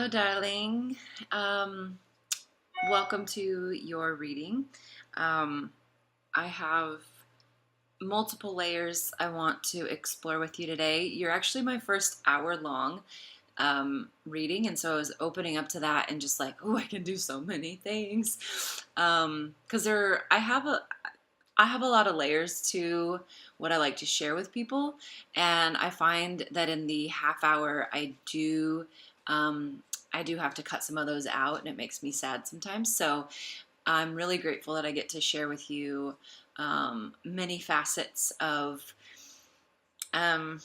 Hello, darling. Um, Welcome to your reading. Um, I have multiple layers I want to explore with you today. You're actually my first hour long reading, and so I was opening up to that and just like, oh, I can do so many things. Because I have a lot of layers to what I like to share with people, and I find that in the half hour um, I do have to cut some of those out, and it makes me sad sometimes. So I'm really grateful that I get to share with you many facets of um,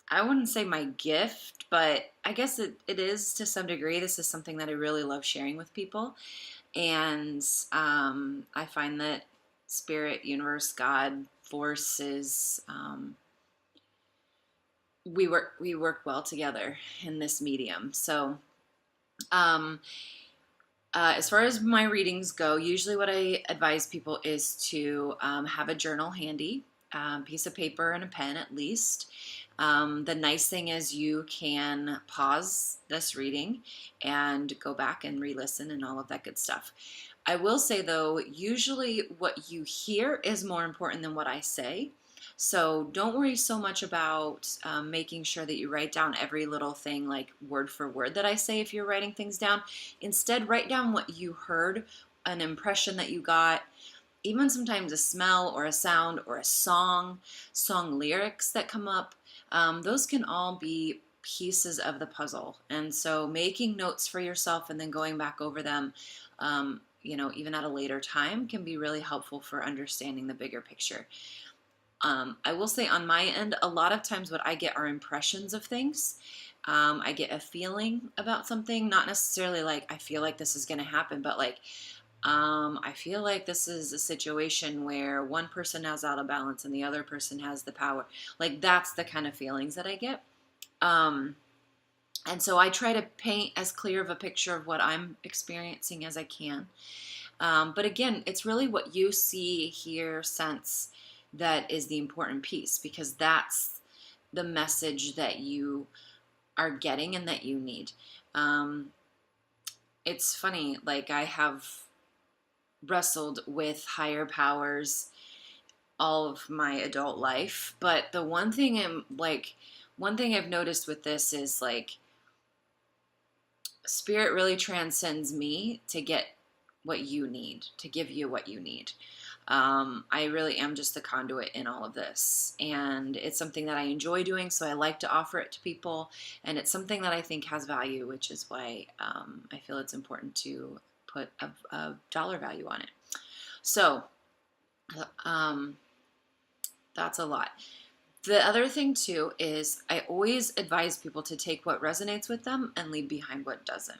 I wouldn't say my gift, but I guess it is to some degree. This is something that I really love sharing with people. And I find that spirit, universe, God, forces, we work well together in this medium. So um, as far as my readings go, usually what I advise people is to have a journal handy, piece of paper and a pen at least. The nice thing is you can pause this reading and go back and re-listen and all of that good stuff. I will say though, usually what you hear is more important than what I say. So don't worry so much about making sure that you write down every little thing, like word for word, that I say if you're writing things down. Instead, write down what you heard, an impression that you got, even sometimes a smell or a sound or a song lyrics that come up. Those can all be pieces of the puzzle. And so making notes for yourself and then going back over them, even at a later time, can be really helpful for understanding the bigger picture. I will say on my end, a lot of times what I get are impressions of things. I get a feeling about something, not necessarily like I feel like this is going to happen, but like I feel like this is a situation where one person has out of balance and the other person has the power. Like that's the kind of feelings that I get. Um, and so I try to paint as clear of a picture of what I'm experiencing as I can. But again, it's really what you see, hear, sense that is the important piece because that's the message that you are getting and that you need. Um, it's funny, like I have wrestled with higher powers all of my adult life, but the one thing I've noticed with this is like spirit really transcends me to get what you need, to give you what you need. I really am just the conduit in all of this. And it's something that I enjoy doing, so I like to offer it to people. And it's something that I think has value, which is why I feel it's important to put a dollar value on it. So um, that's a lot. The other thing, too, is I always advise people to take what resonates with them and leave behind what doesn't.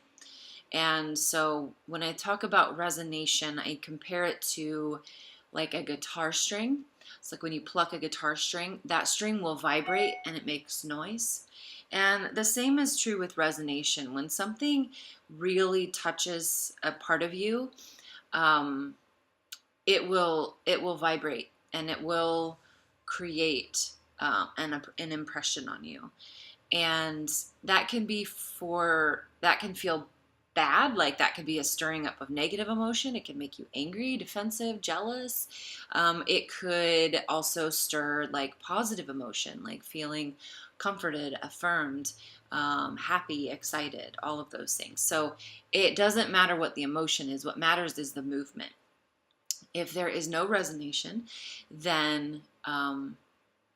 And so when I talk about resonation, I compare it to like a guitar string. It's like when you pluck a guitar string, that string will vibrate and it makes noise. And the same is true with resonation. When something really touches a part of you, um, it will vibrate and it will create an impression on you. And that can feel bad, like that could be a stirring up of negative emotion. It can make you angry, defensive, jealous. It could also stir like positive emotion, like feeling comforted, affirmed, happy, excited, all of those things. So it doesn't matter what the emotion is. What matters is the movement. If there is no resonation, then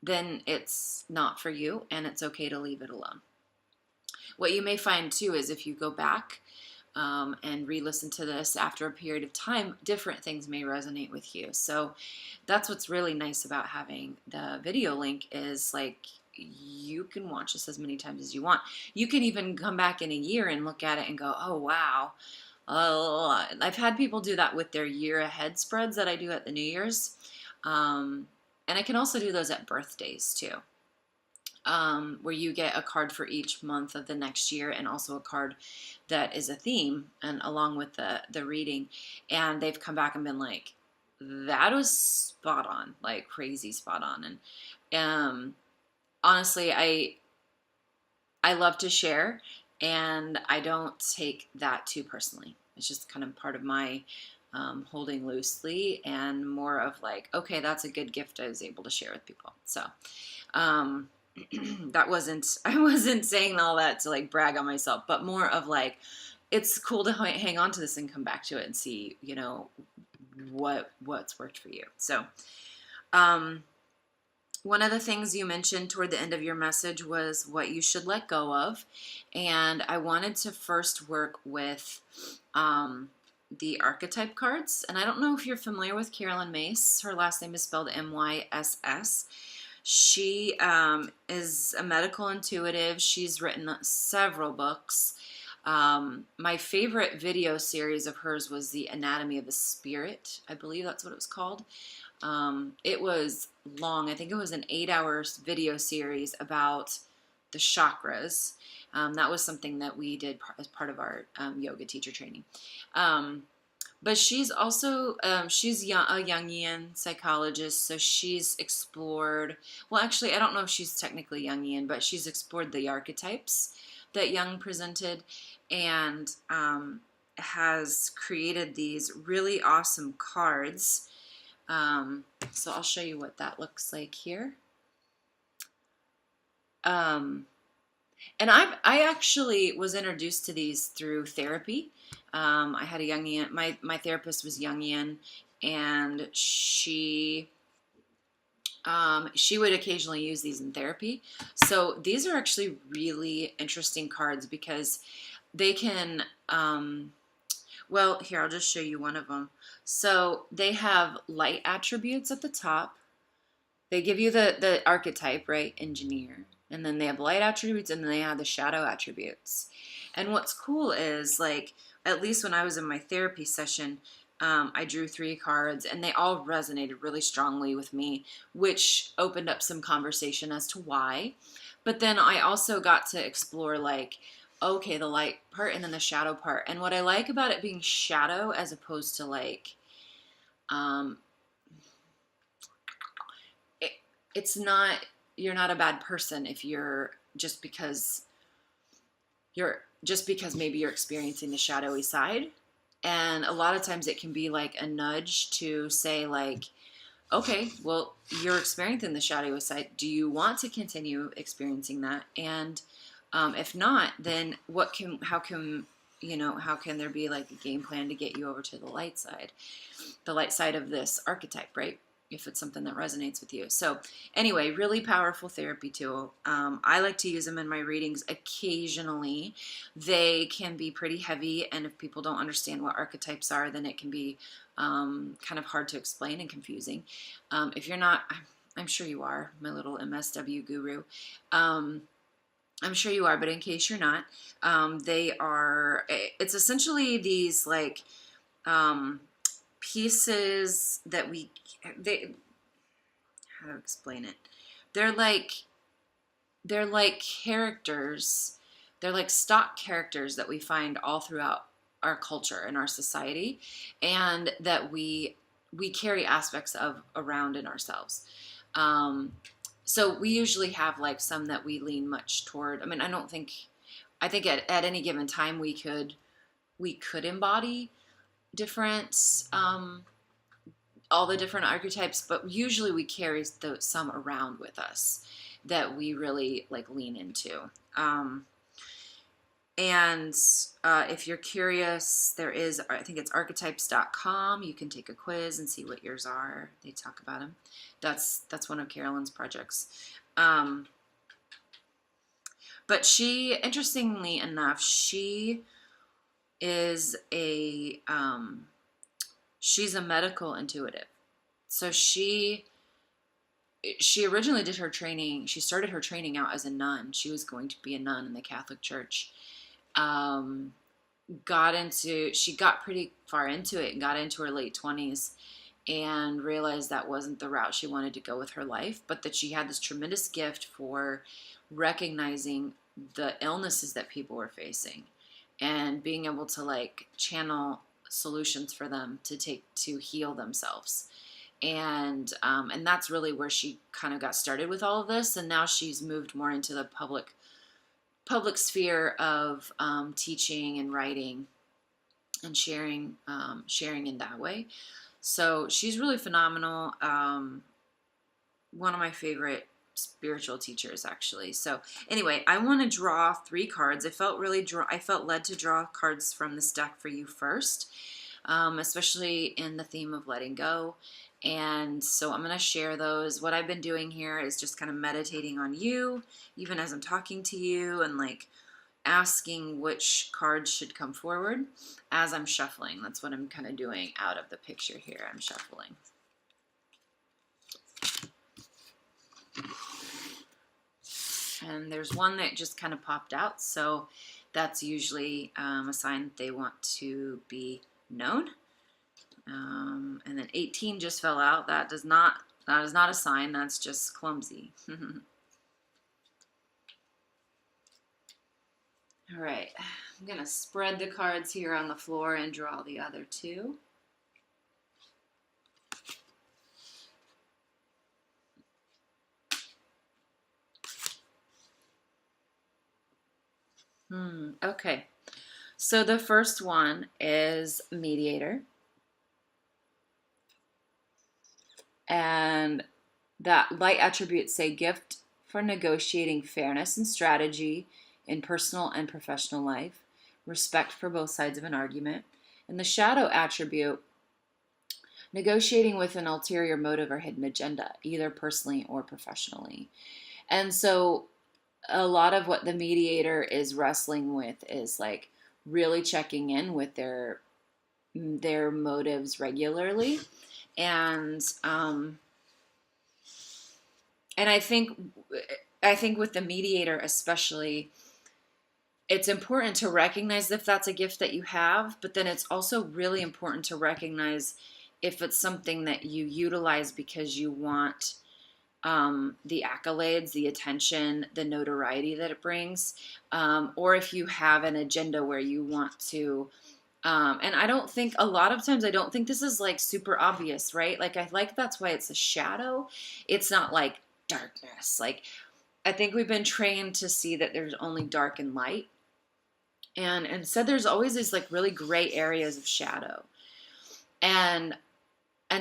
then it's not for you, and it's okay to leave it alone. What you may find too is if you go back and re-listen to this after a period of time, different things may resonate with you. So that's what's really nice about having the video link is like you can watch this as many times as you want. You can even come back in a year and look at it and go, oh wow. I've had people do that with their year ahead spreads that I do at the New Year's. And I can also do those at birthdays too, where you get a card for each month of the next year and also a card that is a theme and along with the reading. And they've come back and been like, that was spot on, like crazy spot on. And honestly, I love to share. And I don't take that too personally. It's just kind of part of my holding loosely, and more of like, okay, that's a good gift I was able to share with people. So um, that wasn't, I wasn't saying all that to like brag on myself, but more of like, it's cool to hang on to this and come back to it and see, you know, what's worked for you. So um, one of the things you mentioned toward the end of your message was what you should let go of. And I wanted to first work with the archetype cards. And I don't know if you're familiar with Carolyn Myss. Her last name is spelled Myss. She is a medical intuitive. She's written several books. My favorite video series of hers was The Anatomy of the Spirit. I believe that's what it was called. It was long. I think it was an 8-hour video series about the chakras. That was something that we did as part of our yoga teacher training. But she's also, she's a Jungian psychologist, so she's explored, well, actually, I don't know if she's technically Jungian, but she's explored the archetypes that Jung presented, and has created these really awesome cards. So I'll show you what that looks like here. And I actually was introduced to these through therapy. I had a Jungian, my therapist was Jungian, and she would occasionally use these in therapy. So these are actually really interesting cards because they can, well, here, I'll just show you one of them. So they have light attributes at the top. They give you the archetype, right? Engineer. And then they have light attributes, and then they have the shadow attributes. And what's cool is, like, at least when I was in my therapy session, I drew 3 cards, and they all resonated really strongly with me, which opened up some conversation as to why. But then I also got to explore, like, okay, the light part and then the shadow part. And what I like about it being shadow as opposed to, like, it's not, you're not a bad person if you're just because maybe you're experiencing the shadowy side. And a lot of times it can be like a nudge to say, like, okay, well, you're experiencing the shadowy side. Do you want to continue experiencing that? And if not, then how can there be like a game plan to get you over to the light side of this archetype, right? If it's something that resonates with you. So anyway, really powerful therapy tool. I like to use them in my readings occasionally. They can be pretty heavy, and if people don't understand what archetypes are, then it can be kind of hard to explain and confusing. If you're not, I'm sure you are, my little MSW guru. I'm sure you are, but in case you're not, it's essentially these like pieces that how to explain it? They're like characters. They're like stock characters that we find all throughout our culture and our society, and that we carry aspects of around in ourselves. So we usually have like some that we lean much toward. I mean, I think at any given time we could embody different all the different archetypes, but usually we carry some around with us that we really like lean into. And if you're curious, there is, I think it's archetypes.com. You can take a quiz and see what yours are. They talk about them. That's one of Carolyn's projects. But she, interestingly enough, she is she's a medical intuitive. So she originally did her training. She started her training out as a nun. She was going to be a nun in the Catholic Church. She got pretty far into it and got into her late 20s and realized that wasn't the route she wanted to go with her life, but that she had this tremendous gift for recognizing the illnesses that people were facing and being able to like channel solutions for them to heal themselves. And that's really where she kind of got started with all of this. And now she's moved more into the public public sphere of teaching and writing and sharing in that way. So she's really phenomenal. One of my favorite spiritual teachers, actually. So anyway, I want to draw 3 cards. I felt led to draw cards from this deck for you first, especially in the theme of letting go. And so I'm going to share those. What I've been doing here is just kind of meditating on you, even as I'm talking to you, and like asking which cards should come forward as I'm shuffling. That's what I'm kind of doing out of the picture here. I'm shuffling. And there's one that just kind of popped out, so that's usually a sign that they want to be known. And then 18 just fell out. That is not a sign. That's just clumsy. All right, I'm gonna spread the cards here on the floor and draw the other 2. Okay, so the first one is mediator. And that light attributes say gift for negotiating fairness and strategy in personal and professional life, respect for both sides of an argument. And the shadow attribute, negotiating with an ulterior motive or hidden agenda, either personally or professionally. And so a lot of what the mediator is wrestling with is like really checking in with their motives regularly. And I think with the mediator especially, it's important to recognize if that's a gift that you have, but then it's also really important to recognize if it's something that you utilize because you want the accolades, the attention, the notoriety that it brings, or if you have an agenda where you want to. And I don't think, a lot of times, I don't think this is like super obvious, right? Like, that's why it's a shadow. It's not like darkness. Like, I think we've been trained to see that there's only dark and light. And instead there's always these like really gray areas of shadow. And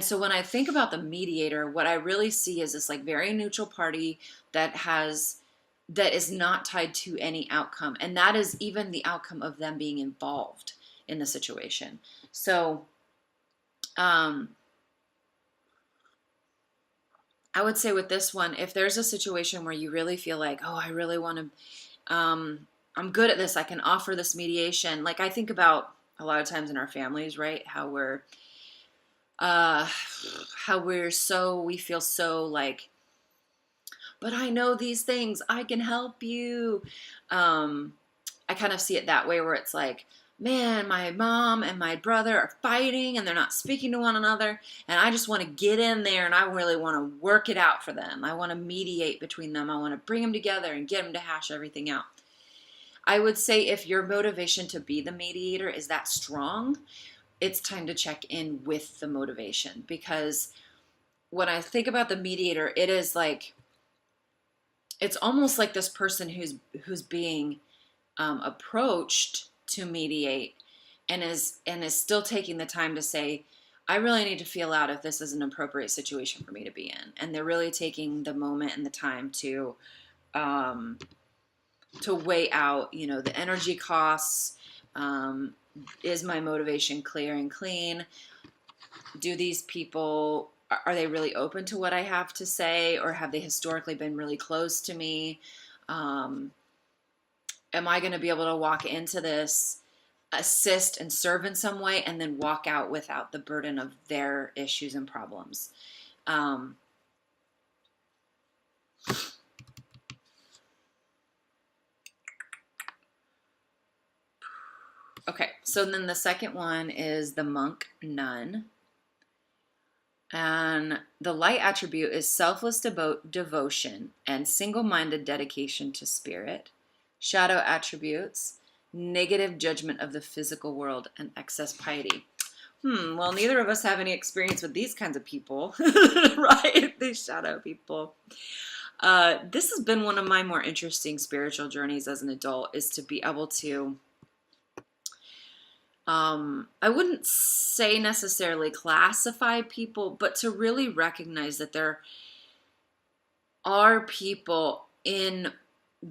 so when I think about the mediator, what I really see is this like very neutral party that is not tied to any outcome. And that is even the outcome of them being involved in the situation. So I would say with this one, if there's a situation where you really feel like, oh, I really want to, I'm good at this, I can offer this mediation. Like I think about a lot of times in our families, right? How we feel so like, but I know these things, I can help you. I kind of see it that way where it's like, man, my mom and my brother are fighting and they're not speaking to one another. And I just want to get in there and I really want to work it out for them. I want to mediate between them. I want to bring them together and get them to hash everything out. I would say if your motivation to be the mediator is that strong, it's time to check in with the motivation. Because when I think about the mediator, it is like, it's almost like this person who's being approached to mediate and is still taking the time to say, I really need to feel out if this is an appropriate situation for me to be in. And they're really taking the moment and the time to weigh out, the energy costs. Is my motivation clear and clean? Do these people, are they really open to what I have to say, or have they historically been really close to me? Am I going to be able to walk into this, assist and serve in some way, and then walk out without the burden of their issues and problems? Okay, so then the second one is the monk nun. And the light attribute is selfless devotion and single-minded dedication to spirit. Shadow attributes, negative judgment of the physical world and excess piety. Well, neither of us have any experience with these kinds of people, right? These shadow people. This has been one of my more interesting spiritual journeys as an adult, is to be able to, I wouldn't say necessarily classify people, but to really recognize that there are people in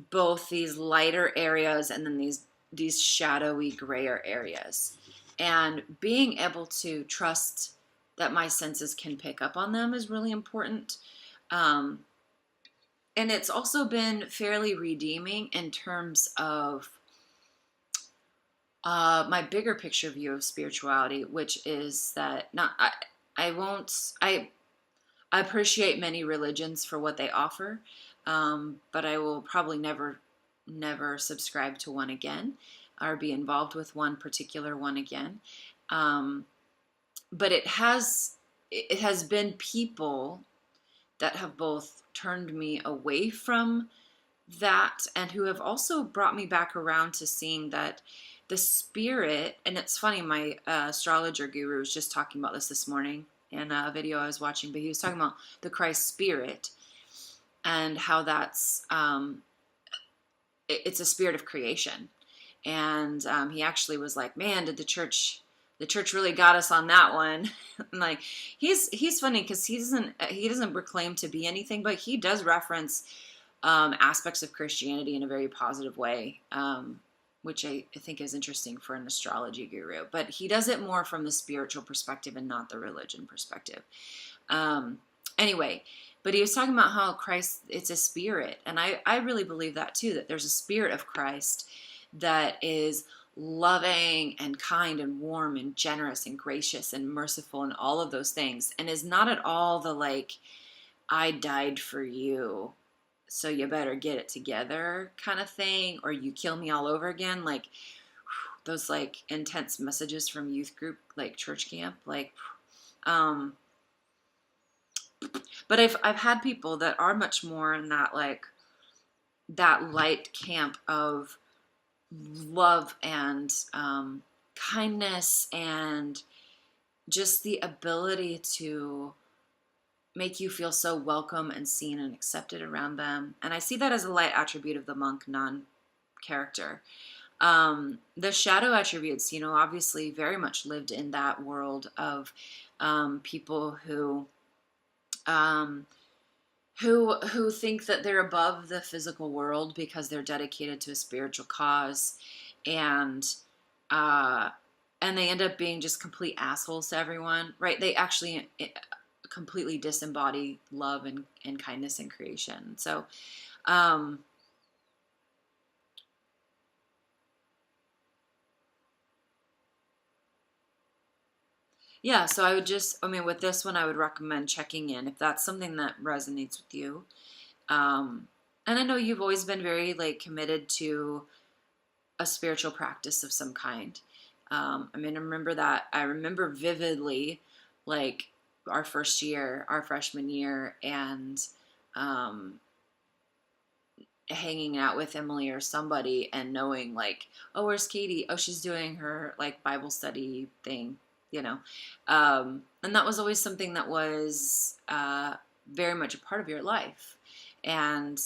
both these lighter areas and then these shadowy grayer areas, and being able to trust that my senses can pick up on them is really important. um, and it's also been fairly redeeming in terms of my bigger picture view of spirituality, which is that not I won't I appreciate many religions for what they offer, but I will probably never subscribe to one again or be involved with one particular one again. Um, but it has been people that have both turned me away from that and who have also brought me back around to seeing that the spirit, and it's funny, my astrologer guru was just talking about this morning in a video I was watching, but he was talking about the Christ spirit and how that's it's a spirit of creation. And he actually was like, man, did the church really got us on that one. And like, he's funny because he doesn't proclaim to be anything, but he does reference aspects of Christianity in a very positive way, which I think is interesting for an astrology guru. But he does it more from the spiritual perspective and not the religion perspective. Anyway, but he was talking about how Christ, it's a spirit. And I really believe that too, that there's a spirit of Christ that is loving and kind and warm and generous and gracious and merciful and all of those things, and is not at all the like, I died for you, so you better get it together kind of thing, or you kill me all over again. Like those like intense messages from youth group, like church camp, like, but I've had people that are much more in that like that light camp of love and kindness and just the ability to make you feel so welcome and seen and accepted around them. And I see that as a light attribute of the monk non character. The shadow attributes, obviously very much lived in that world of people um, who think that they're above the physical world because they're dedicated to a spiritual cause, and uh, and they end up being just complete assholes to everyone, right? They actually completely disembody love and kindness and creation. So, yeah, so with this one, I would recommend checking in if that's something that resonates with you. And I know you've always been very like committed to a spiritual practice of some kind. I remember vividly, like our first year, our freshman year, and um, hanging out with Emily or somebody and knowing like, oh, where's Katie? Oh, she's doing her like Bible study thing, you know. And that was always something that was very much a part of your life. And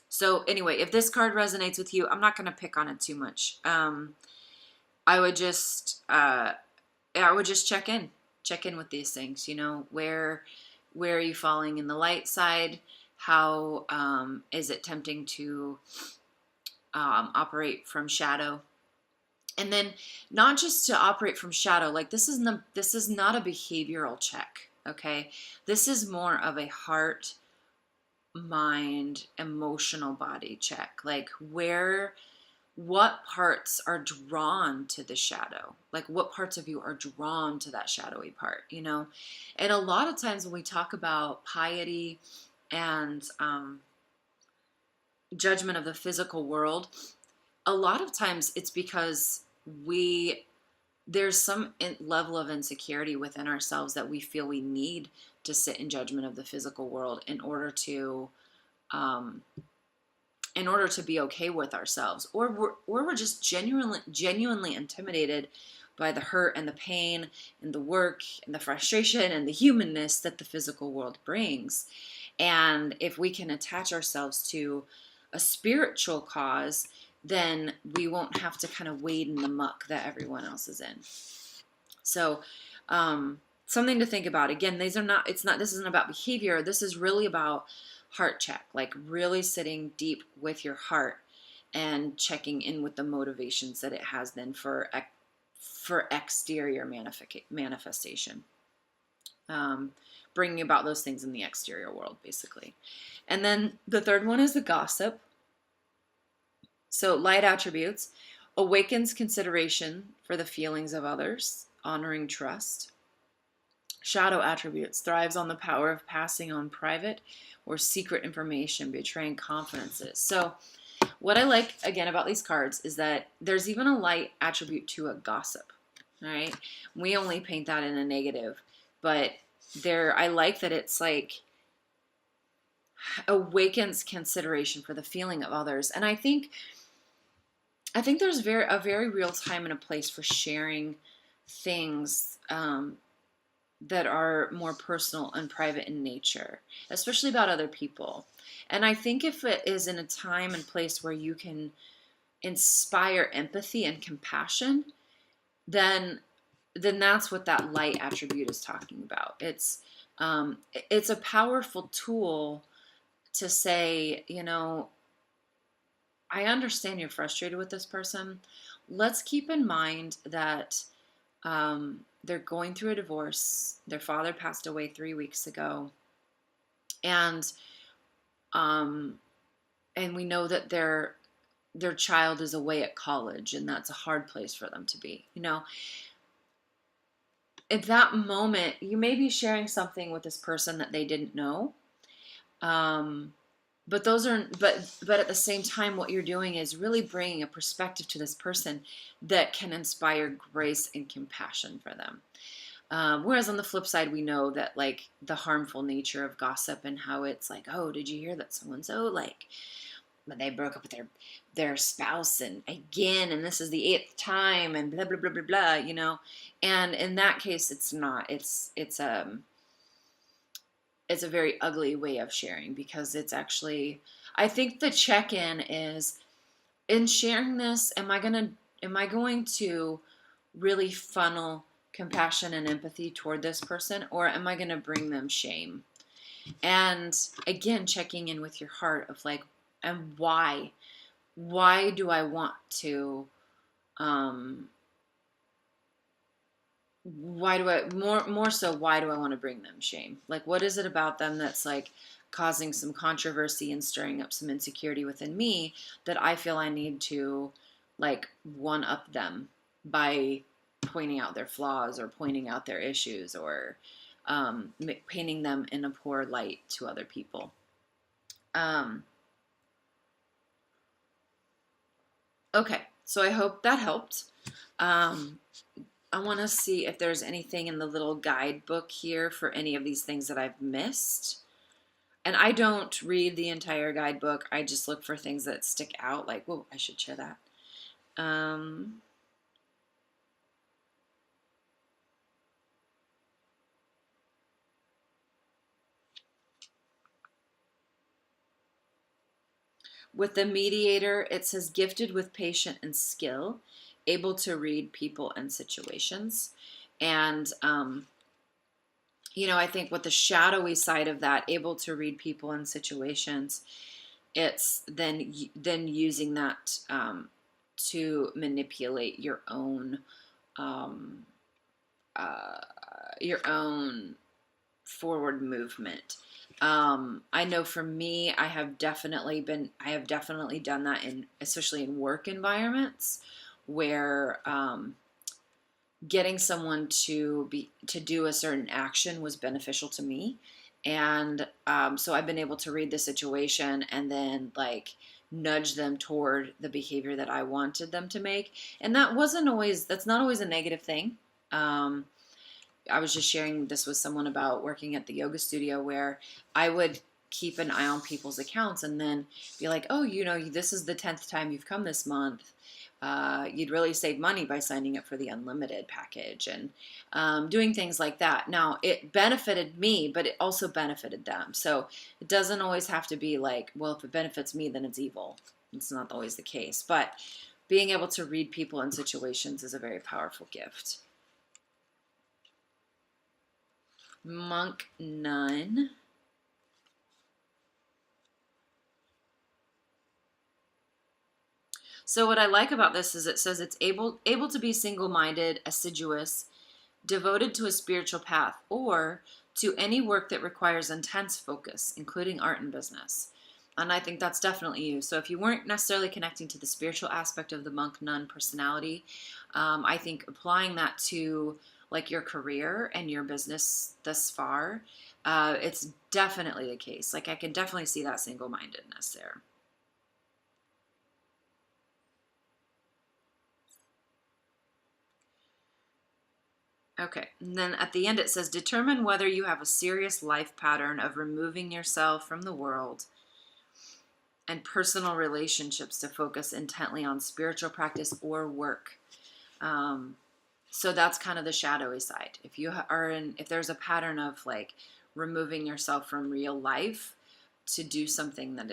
so anyway, if this card resonates with you, I'm not going to pick on it too much. I would just check in with these things. Where are you falling in the light side? How is it tempting to operate from shadow? And then not just to operate from shadow. Like this is not a behavioral check. Okay, this is more of a heart, mind, emotional body check. Like what parts are drawn to the shadow? Like what parts of you are drawn to that shadowy part, And a lot of times when we talk about piety and judgment of the physical world, a lot of times it's because there's some level of insecurity within ourselves that we feel we need to sit in judgment of the physical world in order to be okay with ourselves, or we're just genuinely intimidated by the hurt and the pain and the work and the frustration and the humanness that the physical world brings. And if we can attach ourselves to a spiritual cause, then we won't have to kind of wade in the muck that everyone else is in. So, something to think about. Again, this isn't about behavior. This is really about heart check, like really sitting deep with your heart and checking in with the motivations that it has then for exterior manifestation. Bringing about those things in the exterior world, basically. And then the third one is the gossip. So light attributes: awakens consideration for the feelings of others, honoring trust. Shadow attributes: thrives on the power of passing on private or secret information, betraying confidences. So what I like, again, about these cards is that there's even a light attribute to a gossip. All right. We only paint that in a negative, but I like that it's like awakens consideration for the feeling of others. And I think there's a very real time and a place for sharing things that are more personal and private in nature, especially about other people. And I think if it is in a time and place where you can inspire empathy and compassion, then that's what that light attribute is talking about. It's a powerful tool to say, I understand you're frustrated with this person. Let's keep in mind that they're going through a divorce. Their father passed away 3 weeks ago. And we know that their child is away at college, and that's a hard place for them to be. At that moment, you may be sharing something with this person that they didn't know. But at the same time, what you're doing is really bringing a perspective to this person that can inspire grace and compassion for them. Whereas on the flip side, we know that like the harmful nature of gossip and how it's like, oh, did you hear that so-and-so they broke up with their spouse and this is the 8th time and blah, blah, blah, blah, blah, and in that case, it's not, it's a very ugly way of sharing, because it's actually, I think the check-in is, in sharing this, am I going to really funnel compassion and empathy toward this person, or am I going to bring them shame? And again, checking in with your heart of like, and why do I want to, why do I want to bring them shame? Like, what is it about them that's like causing some controversy and stirring up some insecurity within me that I feel I need to like one up them by pointing out their flaws or pointing out their issues or painting them in a poor light to other people. Okay, so I hope that helped. I want to see if there's anything in the little guidebook here for any of these things that I've missed. And I don't read the entire guidebook. I just look for things that stick out, like, whoa, I should share that. With the mediator, it says gifted with patience and skill, able to read people and situations. And, I think with the shadowy side of that, able to read people and situations, it's then using that to manipulate your own forward movement. I know for me, I have definitely done that especially in work environments where getting someone to do a certain action was beneficial to me. And so I've been able to read the situation and then like nudge them toward the behavior that I wanted them to make. And that's not always a negative thing. I was just sharing this with someone about working at the yoga studio where I would keep an eye on people's accounts and then be like, oh, this is the 10th time you've come this month. you'd really save money by signing up for the unlimited package and doing things like that. Now, it benefited me, but it also benefited them. So it doesn't always have to be like, well, if it benefits me, then it's evil. It's not always the case. But being able to read people and situations is a very powerful gift. Monk Nun. So what I like about this is it says it's able to be single-minded, assiduous, devoted to a spiritual path, or to any work that requires intense focus, including art and business. And I think that's definitely you. So if you weren't necessarily connecting to the spiritual aspect of the monk nun personality, I think applying that to like your career and your business thus far, it's definitely the case. Like I can definitely see that single-mindedness there. Okay, and then at the end it says, determine whether you have a serious life pattern of removing yourself from the world and personal relationships to focus intently on spiritual practice or work. So that's kind of the shadowy side. If you are in, if there's a pattern of like removing yourself from real life to do something that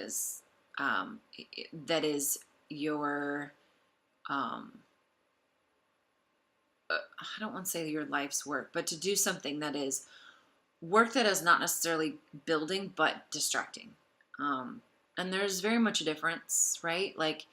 is your I don't want to say your life's work, but to do something that is work that is not necessarily building but distracting. And there's very much a difference, right? Like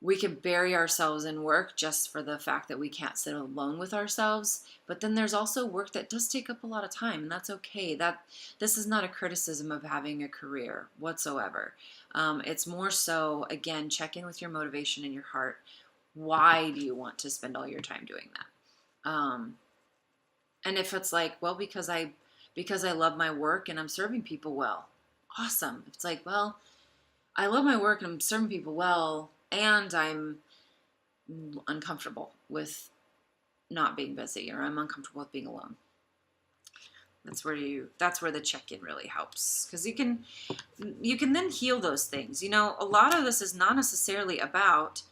we could bury ourselves in work just for the fact that we can't sit alone with ourselves. But then there's also work that does take up a lot of time, and that's okay. That this is not a criticism of having a career whatsoever. It's more so, again, check in with your motivation and your heart. Why do you want to spend all your time doing that? And if it's like, well, because I love my work and I'm serving people well, awesome. If it's like, well, I love my work and I'm serving people well, and I'm uncomfortable with not being busy, or I'm uncomfortable with being alone. That's where the check-in really helps, because you can then heal those things. You know, a lot of this is not necessarily about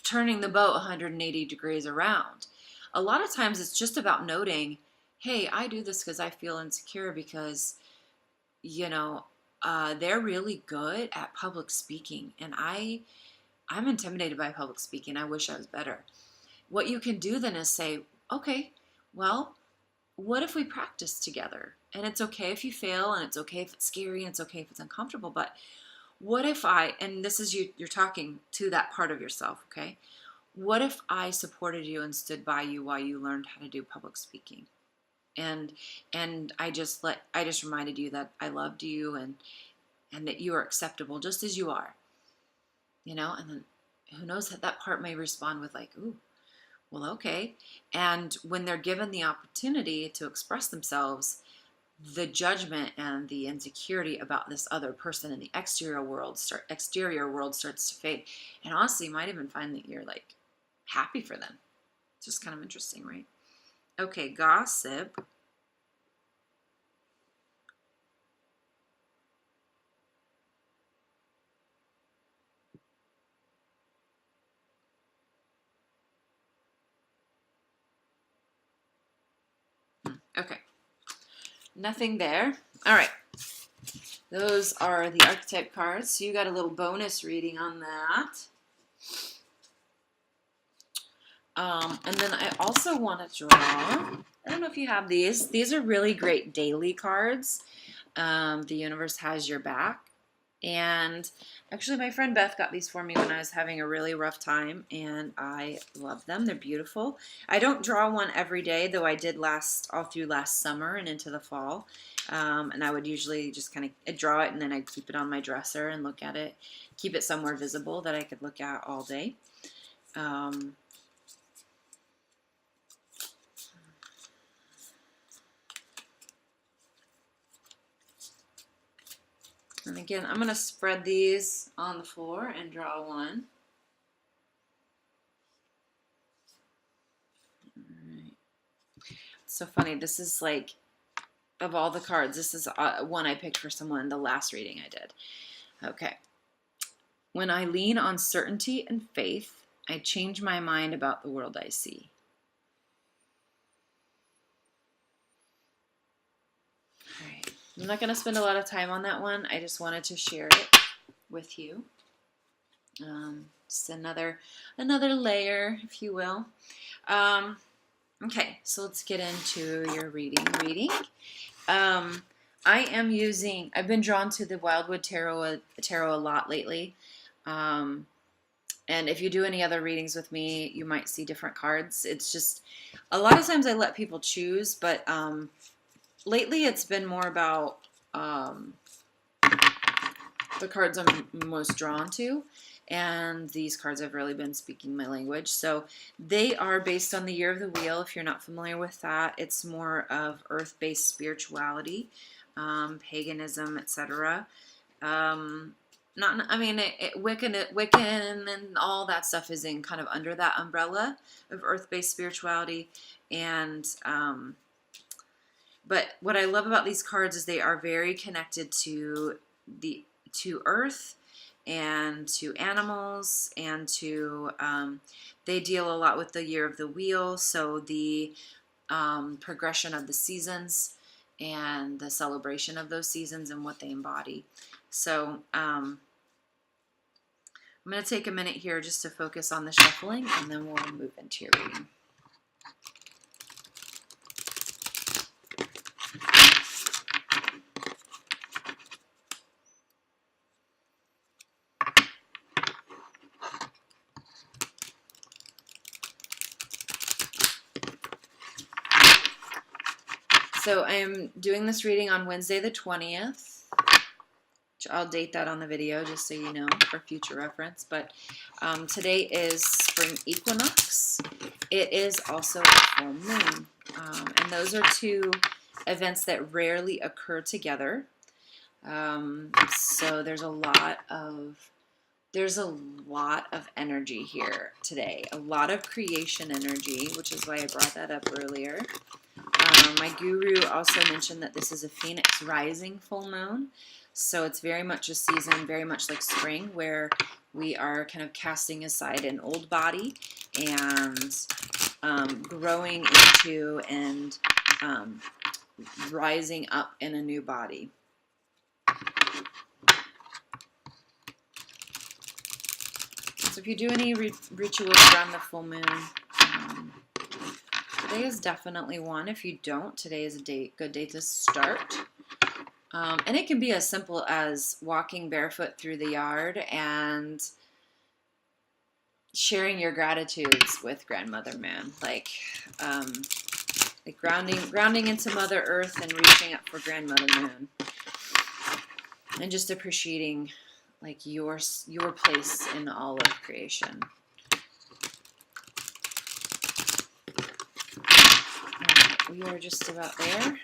turning the boat 180 degrees around. A lot of times it's just about noting, hey, I do this because I feel insecure because, you know, they're really good at public speaking, and I'm intimidated by public speaking. I wish I was better. What you can do then is say, okay, well, what if we practice together? And it's okay if you fail, and it's okay if it's scary, and it's okay if it's uncomfortable, but what if and this is you're talking to that part of yourself, okay? What if I supported you and stood by you while you learned how to do public speaking? And I just reminded you that I loved you, and that you are acceptable just as you are. You know, and then who knows, that part may respond with like, ooh, well, okay. And when they're given the opportunity to express themselves, the judgment and the insecurity about this other person in the exterior world starts to fade. And honestly, you might even find that you're like happy for them. It's just kind of interesting, right? Okay, gossip. Okay, nothing there. All right, those are the archetype cards. So you got a little bonus reading on that. And then I also want to draw, I don't know if you have these. These are really great daily cards. The universe has your back. And actually my friend Beth got these for me when I was having a really rough time, and I love them. They're beautiful. I don't draw one every day, though I did all through last summer and into the fall. And I would usually just kind of draw it, and then I'd keep it on my dresser and look at it, keep it somewhere visible that I could look at all day. And again, I'm going to spread these on the floor and draw one. All right. It's so funny. This is like, of all the cards, this is one I picked for someone in the last reading I did. Okay. When I lean on certainty and faith, I change my mind about the world I see. All right. I'm not going to spend a lot of time on that one. I just wanted to share it with you. Just another layer, if you will. Okay, so let's get into your reading. I've been drawn to the Wildwood Tarot a lot lately. And if you do any other readings with me, you might see different cards. It's just, a lot of times I let people choose, but lately it's been more about the cards I'm most drawn to. And these cards have really been speaking my language. So they are based on the Year of the Wheel. If you're not familiar with that, it's more of earth-based spirituality, paganism, etc. Wiccan and all that stuff is in kind of under that umbrella of earth-based spirituality. And but what I love about these cards is they are very connected to earth and to animals, and to they deal a lot with the Year of the Wheel, so the progression of the seasons and the celebration of those seasons and what they embody. So I'm going to take a minute here just to focus on the shuffling, and then we'll move into your reading. So I am doing this reading on Wednesday the 20th. I'll date that on the video just so you know for future reference. But today is spring equinox. It is also a full moon. And those are two events that rarely occur together. So there's a lot of energy here today. A lot of creation energy, which is why I brought that up earlier. My guru also mentioned that this is a Phoenix rising full moon. So it's very much a season, very much like spring, where we are kind of casting aside an old body and growing into and rising up in a new body. So if you do any rituals around the full moon, today is definitely one. If you don't, today is a good day to start. And it can be as simple as walking barefoot through the yard and sharing your gratitudes with Grandmother Moon, like grounding into Mother Earth and reaching up for Grandmother Moon, and just appreciating like your place in all of creation. Right, we are just about there.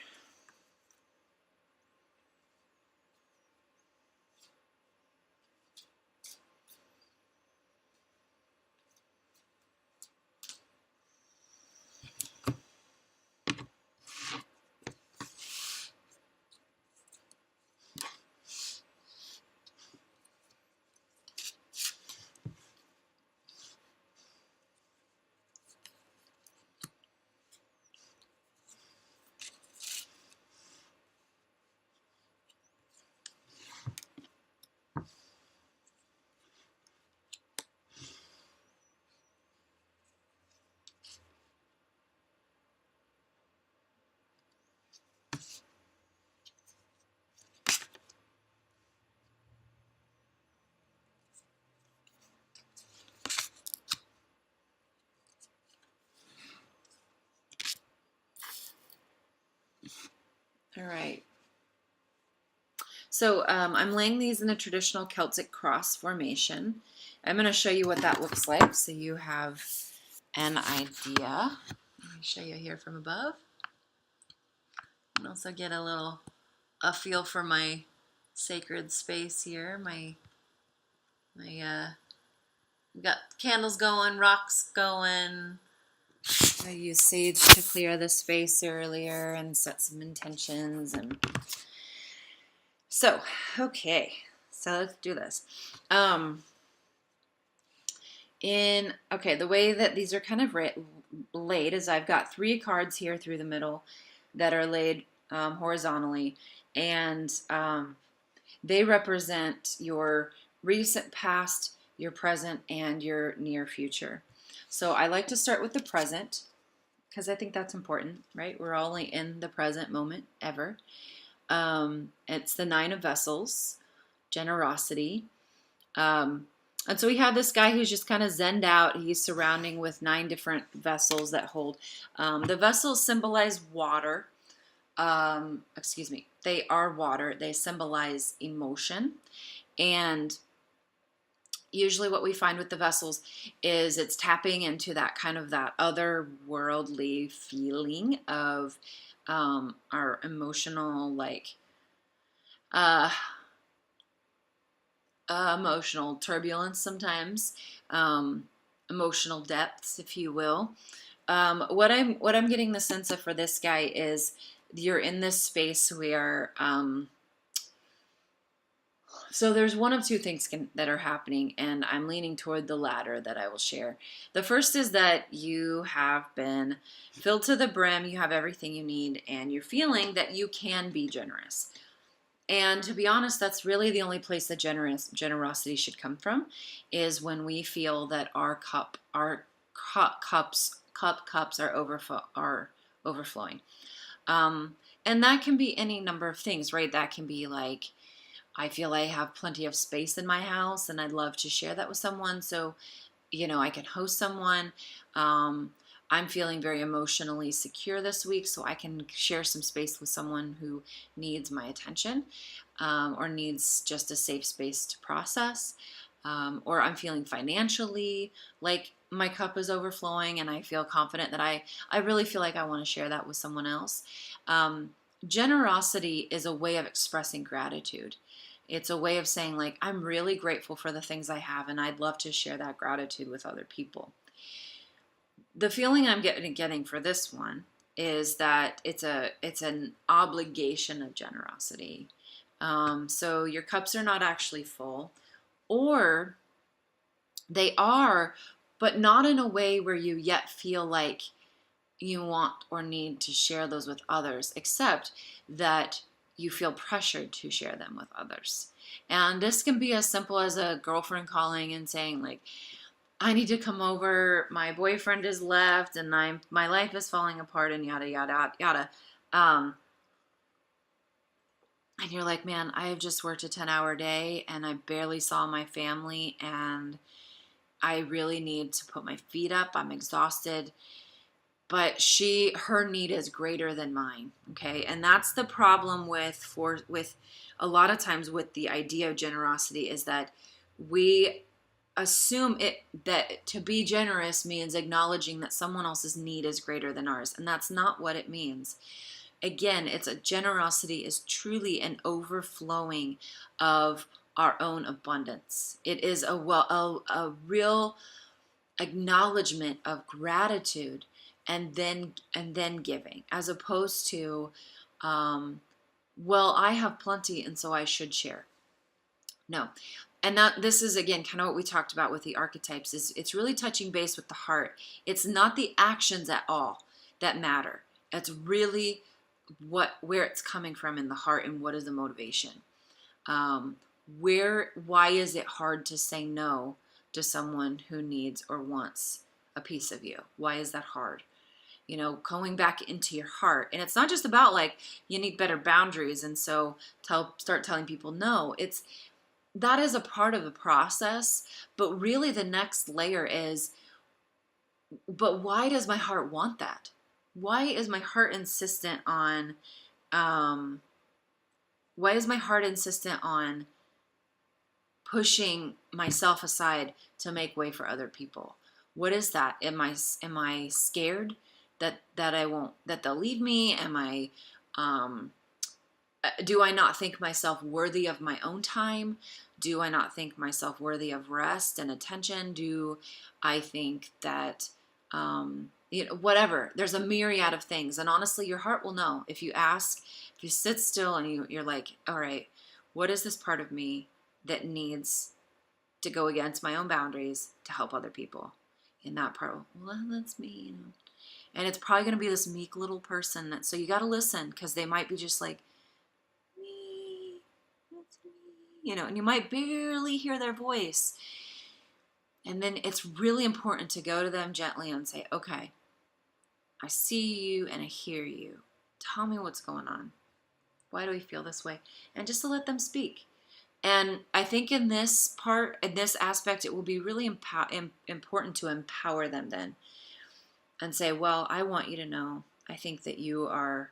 All right. So I'm laying these in a traditional Celtic cross formation. I'm going to show you what that looks like so you have an idea. Let me show you here from above. And also get a feel for my sacred space here. We got candles going, rocks going. I used sage to clear the space earlier and set some intentions. And so, okay, so let's do this. Okay, the way that these are kind of laid is I've got three cards here through the middle that are laid horizontally, and they represent your recent past, your present, and your near future. So I like to start with the present because I think that's important, right? We're only in the present moment ever. It's the Nine of Vessels, generosity. And so we have this guy who's just kind of zenned out. He's surrounding with 9 different vessels that hold. The vessels symbolize water. Excuse me. They are water. They symbolize emotion. And usually what we find with the vessels is it's tapping into that kind of that otherworldly feeling of our emotional, like, uh, emotional turbulence sometimes, emotional depths, if you will. What I'm getting the sense of for this guy is you're in this space where so there's one of two things that are happening, and I'm leaning toward the latter that I will share. The first is that you have been filled to the brim, you have everything you need, and you're feeling that you can be generous. And to be honest, that's really the only place that generosity should come from, is when we feel that our cups are overflowing. And that can be any number of things, right? That can be like, I feel I have plenty of space in my house and I'd love to share that with someone. So, I can host someone. I'm feeling very emotionally secure this week, so I can share some space with someone who needs my attention, or needs just a safe space to process. Or I'm feeling financially like my cup is overflowing and I feel confident that I really feel like I want to share that with someone else. Generosity is a way of expressing gratitude. It's a way of saying, like, I'm really grateful for the things I have, and I'd love to share that gratitude with other people. The feeling I'm getting for this one is that it's an obligation of generosity. So your cups are not actually full, or they are, but not in a way where you yet feel like you want or need to share those with others, except that you feel pressured to share them with others. And this can be as simple as a girlfriend calling and saying, like, I need to come over, my boyfriend is left, and my life is falling apart, and yada yada yada. And you're like, man, I have just worked a 10-hour day and I barely saw my family, and I really need to put my feet up. I'm exhausted. But her need is greater than mine. Okay. And that's the problem with a lot of times with the idea of generosity, is that we assume that to be generous means acknowledging that someone else's need is greater than ours. And that's not what it means. Again, generosity is truly an overflowing of our own abundance. It is a real acknowledgement of gratitude, and then giving, as opposed to, well, I have plenty and so I should share. No. And this is, again, kind of what we talked about with the archetypes, is it's really touching base with the heart. It's not the actions at all that matter. It's really where it's coming from in the heart, and what is the motivation. Why is it hard to say no to someone who needs or wants a piece of you? Why is that hard? Going back into your heart. And it's not just about, like, you need better boundaries, and so start telling people no. That is a part of the process, but really the next layer is, but why does my heart want that? Why is my heart insistent on pushing myself aside to make way for other people? What is that? Am I scared that they'll leave me? Do I not think myself worthy of my own time? Do I not think myself worthy of rest and attention? Do I think that, whatever. There's a myriad of things. And honestly, your heart will know. If you ask, if you sit still and you're like, all right, what is this part of me that needs to go against my own boundaries to help other people. In that part, well, that's me. And it's probably going to be this meek little person so you got to listen, because they might be just like, me, that's me, and you might barely hear their voice. And then it's really important to go to them gently and say, okay, I see you and I hear you. Tell me what's going on. Why do we feel this way? And just to let them speak. And I think in this aspect, it will be really important to empower them then and say, well, I want you to know, I think that you are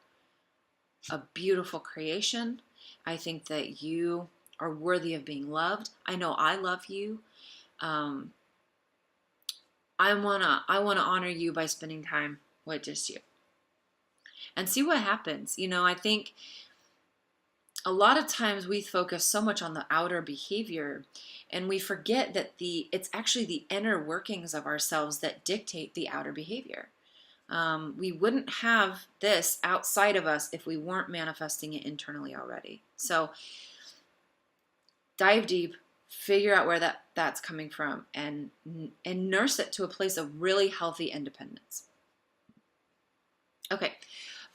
a beautiful creation. I think that you are worthy of being loved. I know I love you. I wanna honor you by spending time with just you. And see what happens. I think a lot of times we focus so much on the outer behavior, and we forget that it's actually the inner workings of ourselves that dictate the outer behavior. We wouldn't have this outside of us if we weren't manifesting it internally already. So dive deep, figure out where that's coming from, and nurse it to a place of really healthy independence. Okay,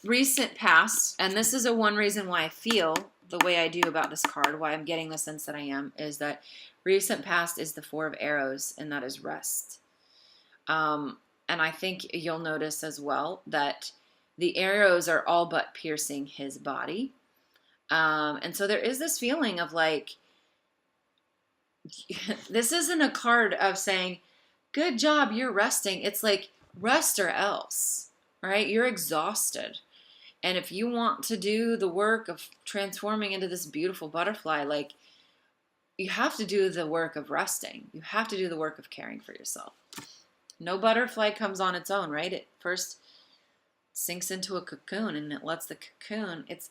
recent past, and this is one reason why I feel the way I do about this card, why I'm getting the sense that I am, is that recent past is the 4 of Arrows, and that is rest. And I think you'll notice as well that the arrows are all but piercing his body. And so there is this feeling of like, this isn't a card of saying, good job, you're resting. It's like, rest or else, right? You're exhausted. And if you want to do the work of transforming into this beautiful butterfly, like, you have to do the work of resting. You have to do the work of caring for yourself. No butterfly comes on its own, right? It first sinks into a cocoon, and it lets the cocoon, it's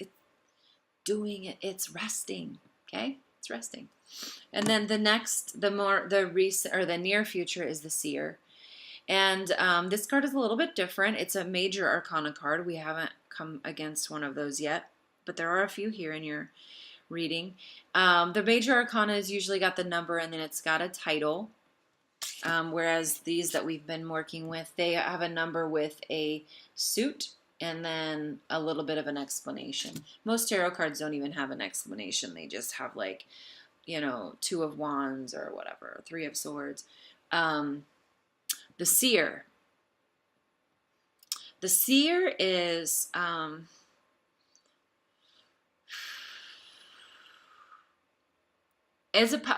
doing it, it's resting, okay? It's resting. And then the near future is the Seer. And this card is a little bit different. It's a major arcana card. We haven't come against one of those yet, but there are a few here in your reading. The major arcana has usually got the number, and then it's got a title. Whereas these that we've been working with, they have a number with a suit and then a little bit of an explanation. Most tarot cards don't even have an explanation. They just have like, 2 of Wands or whatever, 3 of Swords. The Seer. The Seer is...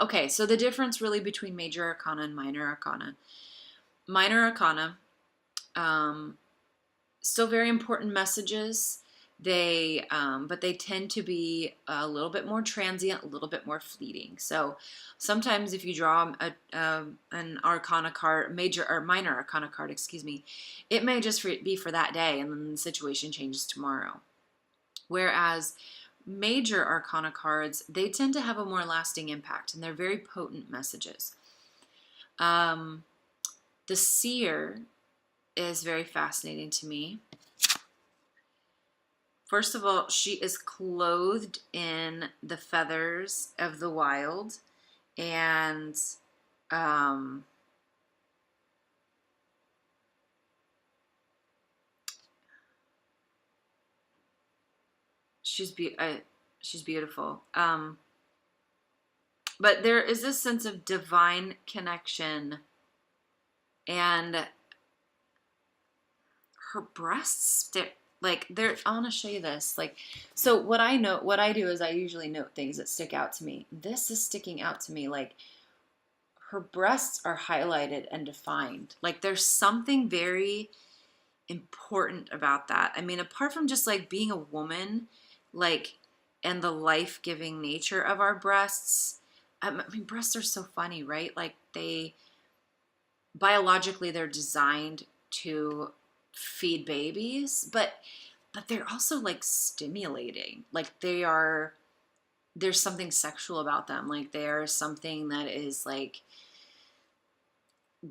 okay, so the difference really between major arcana and minor arcana. Minor arcana, still very important messages. But they tend to be a little bit more transient, a little bit more fleeting. So sometimes if you draw an arcana card, major or minor arcana card, it may just be for that day, and then the situation changes tomorrow. Whereas major arcana cards, they tend to have a more lasting impact, and they're very potent messages. The Seer is very fascinating to me. First of all, she is clothed in the feathers of the wild, and she's beautiful. But there is this sense of divine connection, and her breasts stick. Like, I want to show you this. Like, so what I do is I usually note things that stick out to me. This is sticking out to me. Like, her breasts are highlighted and defined. Like, there's something very important about that. I mean, apart from just like being a woman, like, and the life-giving nature of our breasts. I mean, breasts are so funny, right? Like, biologically, they're designed to feed babies, but they're also like stimulating. Like, there's something sexual about them. Like, there's something that is like,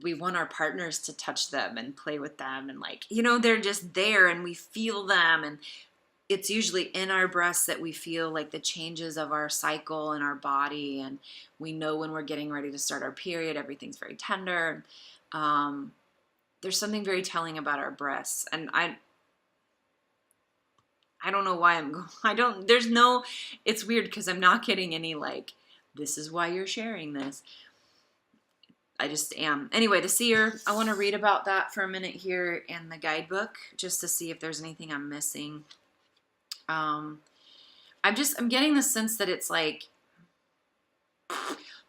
we want our partners to touch them and play with them, and like, they're just there, and we feel them, and it's usually in our breasts that we feel like the changes of our cycle and our body, and we know when we're getting ready to start our period. Everything's very tender. There's something very telling about our breasts, and I don't know why it's weird because I'm not getting any like, this is why you're sharing this. I just am. Anyway, the seer, I want to read about that for a minute here in the guidebook just to see if there's anything I'm missing. I'm getting the sense that it's like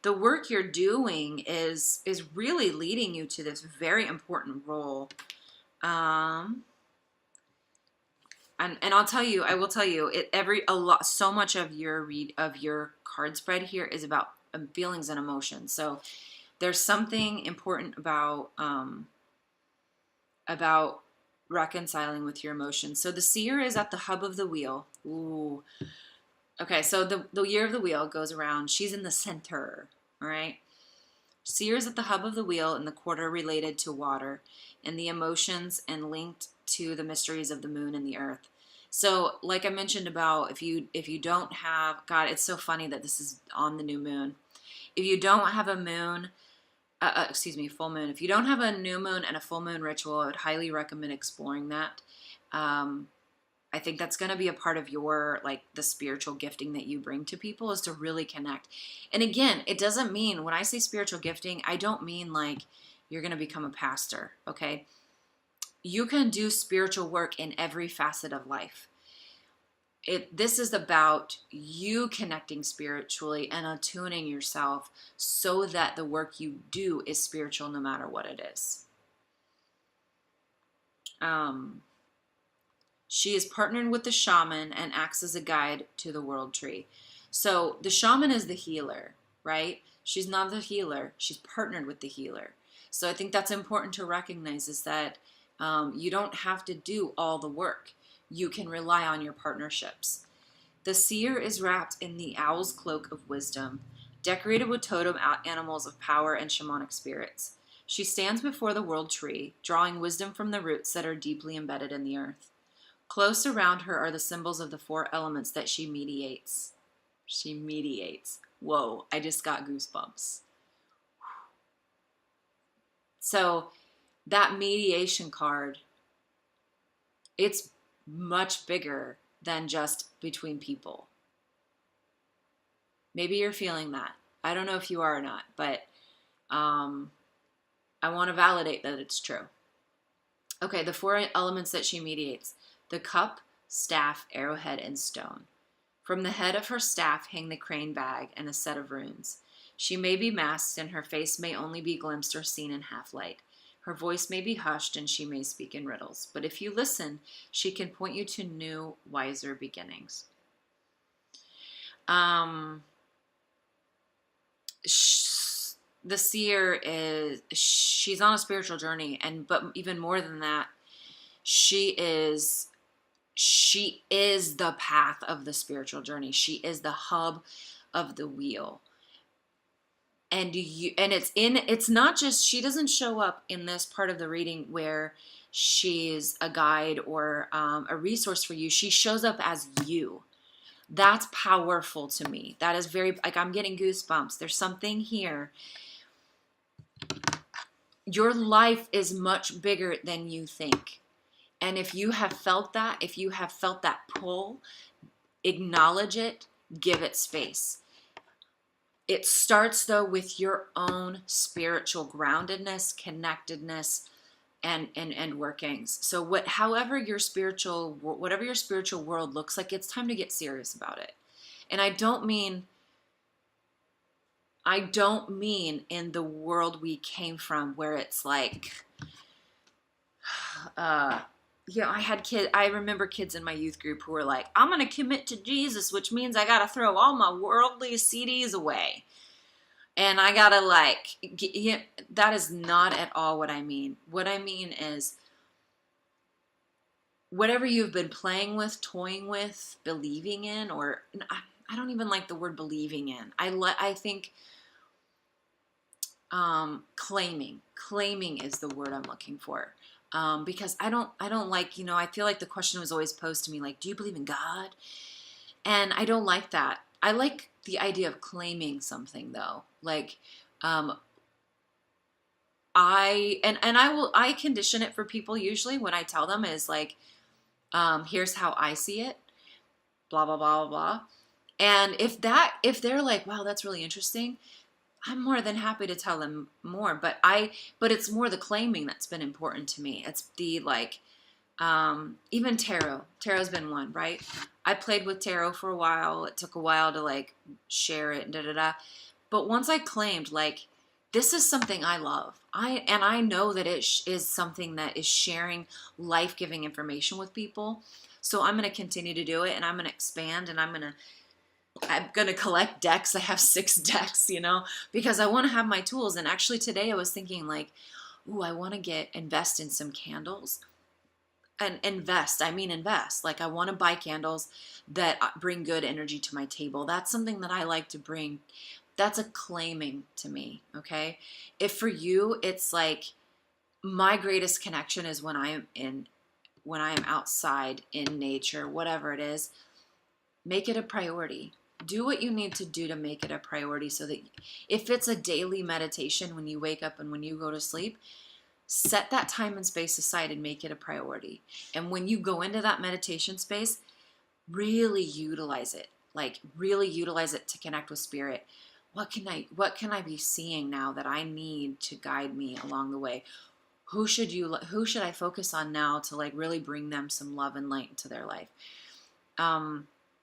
the work you're doing is really leading you to this very important role. And I'll tell you, I will tell you, so much of your card spread here is about feelings and emotions. So there's something important about reconciling with your emotions. So the seer is at the hub of the wheel. Ooh. Okay, so the year of the wheel goes around. She's in the center, all right? Seer is at the hub of the wheel in the quarter related to water and the emotions and linked to the mysteries of the moon and the earth. So like I mentioned about if you don't have, God, it's so funny that this is on the new moon. If you don't have a moon, full moon. If you don't have a new moon and a full moon ritual, I would highly recommend exploring that. I think that's going to be a part of your, like, the spiritual gifting that you bring to people is to really connect. And again, it doesn't mean, when I say spiritual gifting, I don't mean like you're going to become a pastor, okay? You can do spiritual work in every facet of life. This is about you connecting spiritually and attuning yourself so that the work you do is spiritual no matter what it is. She is partnered with the shaman and acts as a guide to the world tree. So the shaman is the healer, right? She's not the healer. She's partnered with the healer. So I think that's important to recognize, is that you don't have to do all the work. You can rely on your partnerships. The seer is wrapped in the owl's cloak of wisdom, decorated with totem animals of power and shamanic spirits. She stands before the world tree, drawing wisdom from the roots that are deeply embedded in the earth. Close around her are the symbols of the 4 elements that she mediates. She mediates. Whoa, I just got goosebumps. So that mediation card, it's much bigger than just between people. Maybe you're feeling that. I don't know if you are or not, but I want to validate that it's true. Okay, the 4 elements that she mediates: the cup, staff, arrowhead, and stone. From the head of her staff hang the crane bag and a set of runes. She may be masked, and her face may only be glimpsed or seen in half light. Her voice may be hushed, and she may speak in riddles. But if you listen, she can point you to new, wiser beginnings. The seer she's on a spiritual journey, but even more than that, she is the path of the spiritual journey. She is the hub of the wheel. And it's not just, she doesn't show up in this part of the reading where she's a guide or a resource for you. She shows up as you. That's powerful to me. That is very, like, I'm getting goosebumps. There's something here. Your life is much bigger than you think. And if you have felt that, pull, acknowledge it, give it space. It starts, though, with your own spiritual groundedness, connectedness, and workings. So whatever your spiritual world looks like, it's time to get serious about it. And I don't mean in the world we came from, where it's like, I remember kids in my youth group who were like, I'm going to commit to Jesus, which means I got to throw all my worldly CDs away. And I got to that is not at all what I mean. What I mean is, whatever you've been playing with, toying with, believing in, or I don't even like the word believing in. I think Claiming is the word I'm looking for. Because I don't like, I feel like the question was always posed to me, like, do you believe in God? And I don't like that. I like the idea of claiming something though. Like, um, I condition it for people usually when I tell them is like, here's how I see it, blah, blah, blah, blah, blah. And if they're like, wow, that's really interesting, I'm more than happy to tell them more. But it's more the claiming that's been important to me. It's the like, even tarot. Tarot's been one, right? I played with tarot for a while. It took a while to like share it, da da da. But once I claimed, like, this is something I love. I know that it is something that is sharing life-giving information with people. So I'm going to continue to do it, and I'm going to expand, and I'm gonna collect decks. I have 6 decks, because I want to have my tools. And actually today I was thinking like, ooh, I want to invest in some candles. And invest. Like, I want to buy candles that bring good energy to my table. That's something that I like to bring. That's a claiming to me. Okay. If for you, it's like my greatest connection is when I am outside in nature, whatever it is, make it a priority. Do what you need to do to make it a priority, so that if it's a daily meditation when you wake up and when you go to sleep, set that time and space aside and make it a priority. And when you go into that meditation space, really utilize it. Like, really utilize it to connect with spirit. What can I be seeing now that I need to guide me along the way? Who should I focus on now to like really bring them some love and light into their life?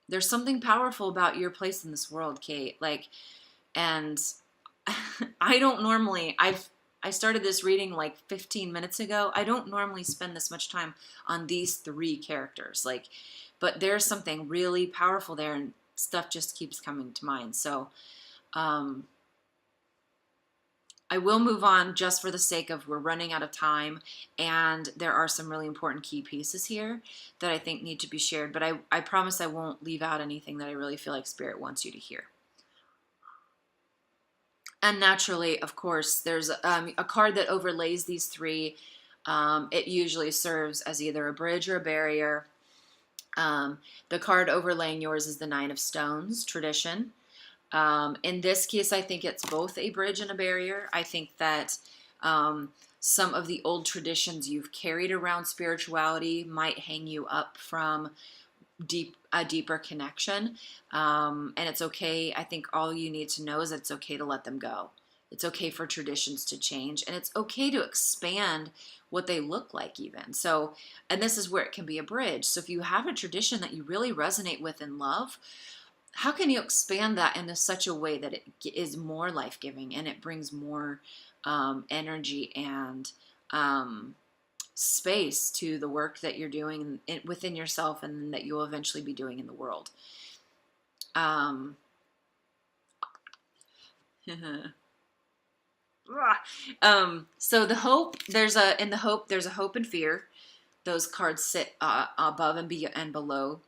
There's something powerful about your place in this world, Kate. Like, and I started this reading like 15 minutes ago. I don't normally spend this much time on these 3 characters. Like, but there's something really powerful there, and stuff just keeps coming to mind. So, I will move on just for the sake of we're running out of time, and there are some really important key pieces here that I think need to be shared, but I promise I won't leave out anything that I really feel like Spirit wants you to hear. And naturally, of course, there's a card that overlays these 3. It usually serves as either a bridge or a barrier. The card overlaying yours is the 9 of Stones, tradition. In this case, I think it's both a bridge and a barrier. I think that some of the old traditions you've carried around spirituality might hang you up from a deeper connection. And it's okay. I think all you need to know is that it's okay to let them go. It's okay for traditions to change, and it's okay to expand what they look like even. So, and this is where it can be a bridge. So if you have a tradition that you really resonate with and love, how can you expand that into such a way that it is more life-giving and it brings more energy and space to the work that you're doing within yourself, and that you'll eventually be doing in the world? So the hope, in the hope, there's a hope and fear. Those cards sit above and below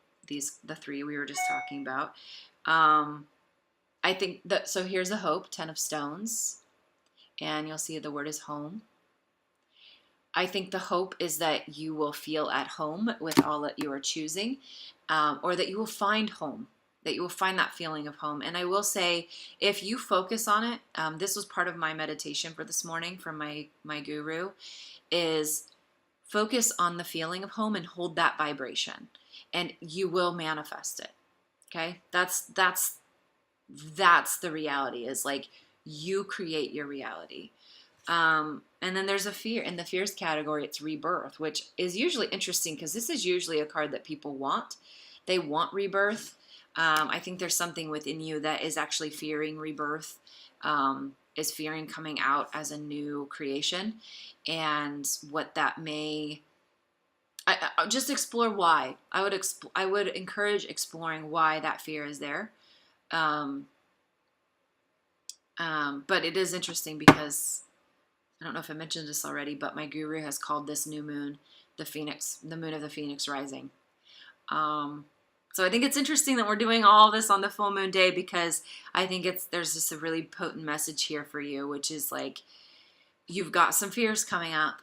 the 3 we were just talking about. I think that, so here's the hope, 10 of Stones, and you'll see the word is home. I think the hope is that you will feel at home with all that you are choosing, or that you will find home, that you will find that feeling of home. And I will say, if you focus on it, this was part of my meditation for this morning from my guru, is focus on the feeling of home and hold that vibration, and you will manifest it. Okay? That's the reality, is like, you create your reality. And then there's a fear. In the fears category, it's rebirth, which is usually interesting because this is usually a card that people want. They want rebirth. I think there's something within you that is actually fearing rebirth, is fearing coming out as a new creation, and what that may. I just explore why. I would encourage exploring why that fear is there. But it is interesting because I don't know if I mentioned this already, but my guru has called this new moon the moon of the Phoenix rising. So I think it's interesting that we're doing all this on the full moon day, because I think there's just a really potent message here for you, which is like, you've got some fears coming up.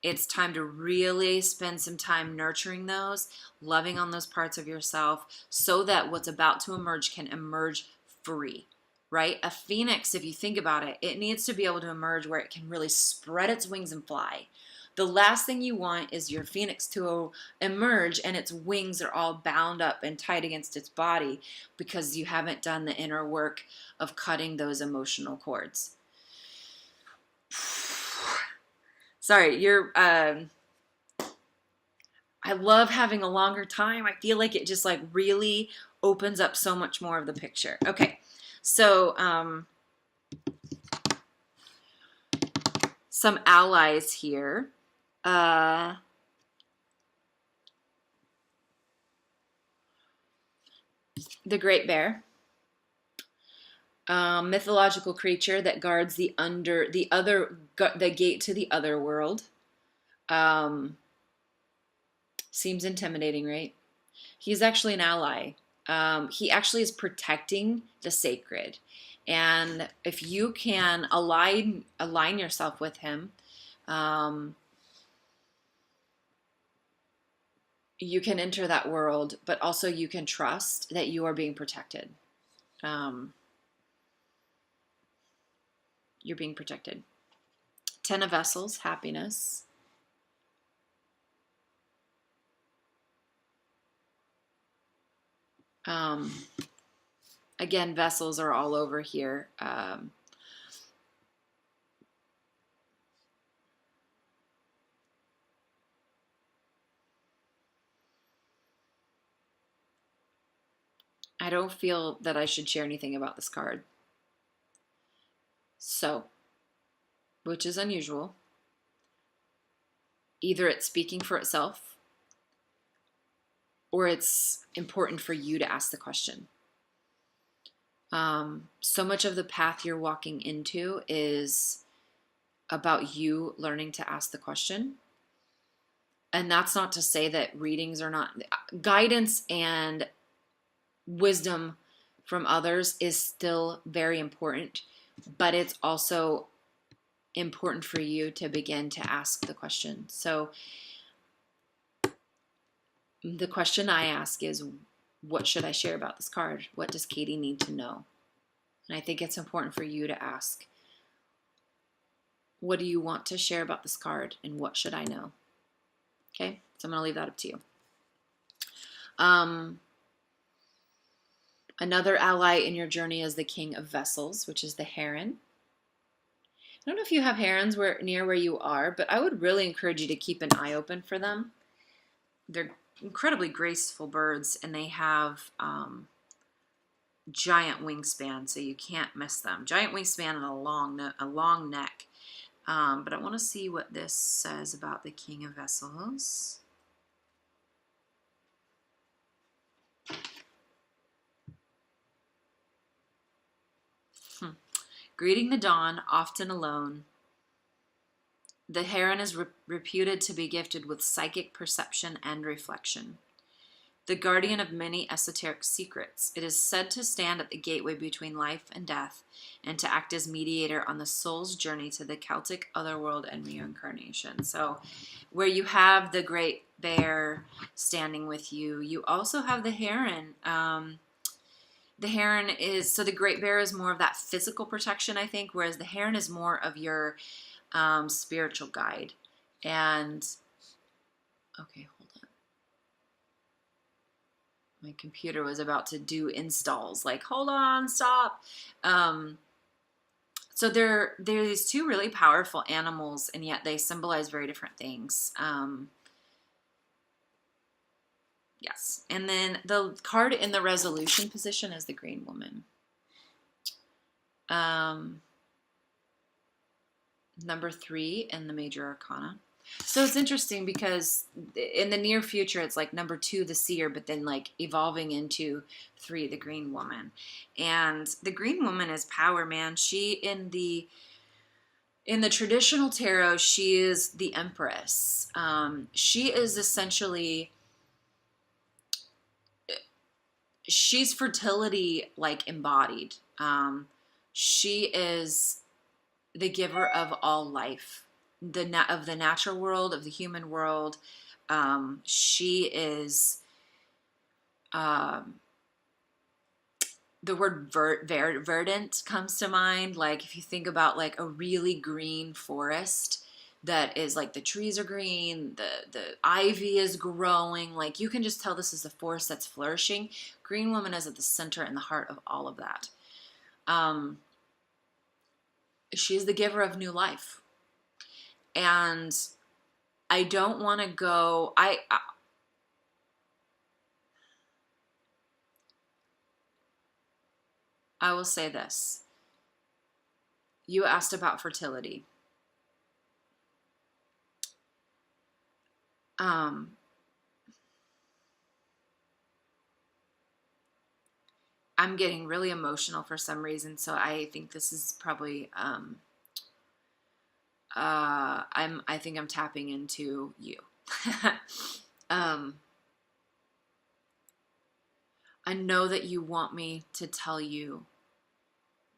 It's time to really spend some time nurturing those, loving on those parts of yourself, so that what's about to emerge can emerge free, right? A phoenix, if you think about it, it needs to be able to emerge where it can really spread its wings and fly. The last thing you want is your phoenix to emerge and its wings are all bound up and tight against its body, because you haven't done the inner work of cutting those emotional cords. Sorry, I love having a longer time. I feel like it just like really opens up so much more of the picture. Okay, so some allies here. The Great Bear, mythological creature that guards the gate to the other world. Seems intimidating, right? He's actually an ally. He actually is protecting the sacred, and if you can align yourself with him, you can enter that world, but also you can trust that you are being protected. You're being protected. 10 of Vessels, happiness. Again, vessels are all over here. I don't feel that I should share anything about this card. So, which is unusual. Either it's speaking for itself, or it's important for you to ask the question. So much of the path you're walking into is about you learning to ask the question. And that's not to say that readings are not, guidance and wisdom from others is still very important, but it's also important for you to begin to ask the question. So the question I ask is, what should I share about this card? What does Katie need to know? And I think it's important for you to ask, what do you want to share about this card, and what should I know? Okay, so I'm going to leave that up to you. Another ally in your journey is the King of Vessels, which is the heron. I don't know if you have herons near where you are, but I would really encourage you to keep an eye open for them. They're incredibly graceful birds, and they have giant wingspan, so you can't miss them. Giant wingspan and a long neck. But I want to see what this says about the King of Vessels. Greeting the dawn, often alone. The heron is reputed to be gifted with psychic perception and reflection. The guardian of many esoteric secrets, it is said to stand at the gateway between life and death, and to act as mediator on the soul's journey to the Celtic otherworld and reincarnation. So where you have the great bear standing with you, you also have the heron. The heron is, so the great bear is more of that physical protection, I think, whereas the heron is more of your spiritual guide. And, okay, hold on. My computer was about to do installs, like, hold on, stop. So they're these two really powerful animals, and yet they symbolize very different things. Yes, and then the card in the resolution position is the Green Woman. Number 3 in the Major Arcana. So it's interesting because in the near future, it's like number 2, the Seer, but then like evolving into 3, the Green Woman. And the Green Woman is power, man. She, in the traditional tarot, she is the Empress. She is essentially, she's fertility like embodied. She is the giver of all life, of the natural world, of the human world. She is um, the word verdant comes to mind. Like if you think about like a really green forest that is like the trees are green, the ivy is growing, like you can just tell this is a forest that's flourishing. Green woman is at the center and the heart of all of that. Um, she's the giver of new life, and I don't want to go. I will say this. You asked about fertility. Um, I'm getting really emotional for some reason, so I think this is probably I think I'm tapping into you. um, I know that you want me to tell you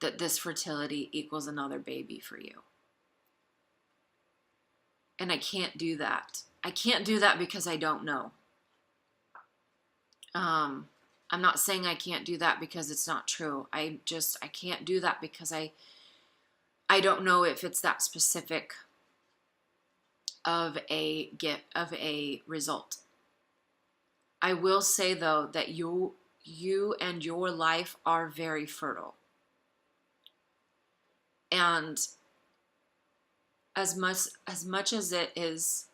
that this fertility equals another baby for you. And I can't do that. I can't do that because I don't know. I'm not saying I can't do that because it's not true. I can't do that because I don't know if it's that specific of a result. I will say though that you and your life are very fertile. And as much as it is,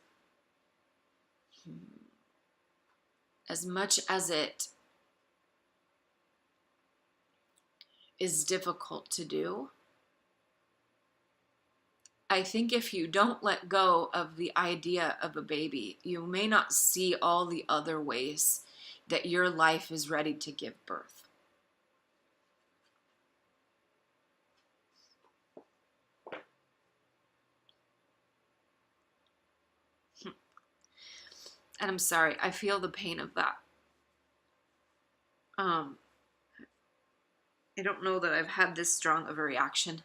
as much as it is difficult to do, I think if you don't let go of the idea of a baby, you may not see all the other ways that your life is ready to give birth. And I'm sorry, I feel the pain of that. I don't know that I've had this strong of a reaction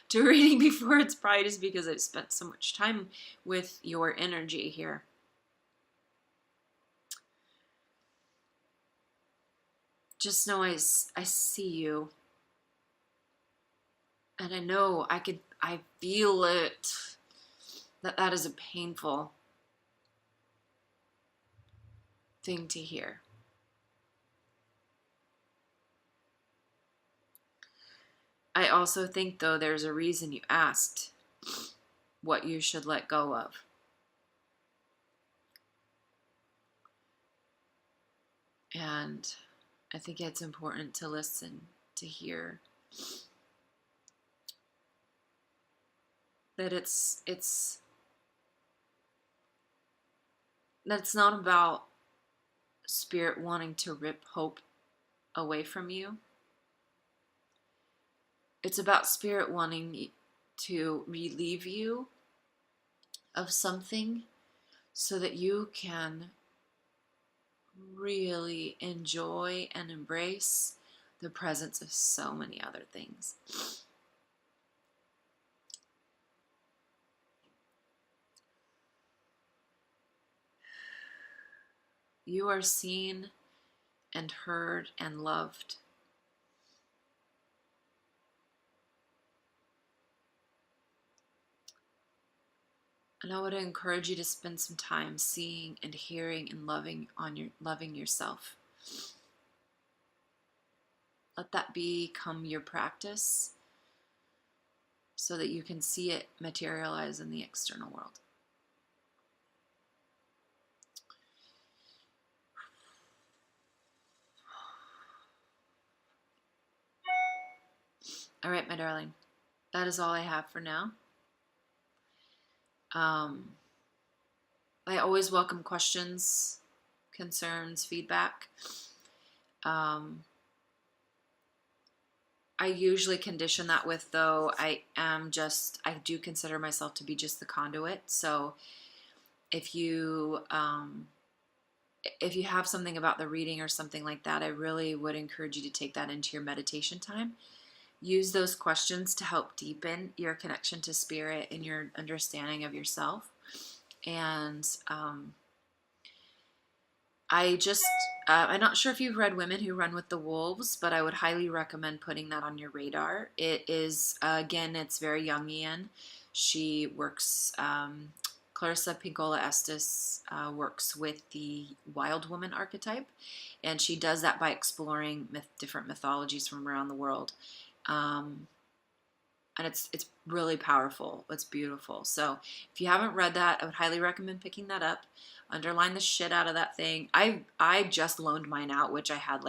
to reading before. It's probably just because I've spent so much time with your energy here. Just know I see you. And I know I feel it, that is a painful thing to hear. I also think, though, there's a reason you asked what you should let go of. And I think it's important to listen, to hear that it's that it's not about spirit wanting to rip hope away from you. It's about spirit wanting to relieve you of something so that you can really enjoy and embrace the presence of so many other things. You are seen and heard and loved. And I would encourage you to spend some time seeing and hearing and loving yourself. Let that become your practice so that you can see it materialize in the external world. All right, my darling. That is all I have for now. I always welcome questions, concerns, feedback. I usually condition that with, though, I do consider myself to be just the conduit. So if you if you have something about the reading or something like that, I really would encourage you to take that into your meditation time. Use those questions to help deepen your connection to spirit and your understanding of yourself. And I'm not sure if you've read Women Who Run with the Wolves, but I would highly recommend putting that on your radar. It is, again, it's very Jungian. She works, Clarissa Pinkola Estes works with the wild woman archetype, and she does that by exploring different mythologies from around the world. And it's really powerful. It's beautiful. So if you haven't read that, I would highly recommend picking that up. Underline the shit out of that thing. I just loaned mine out, which I had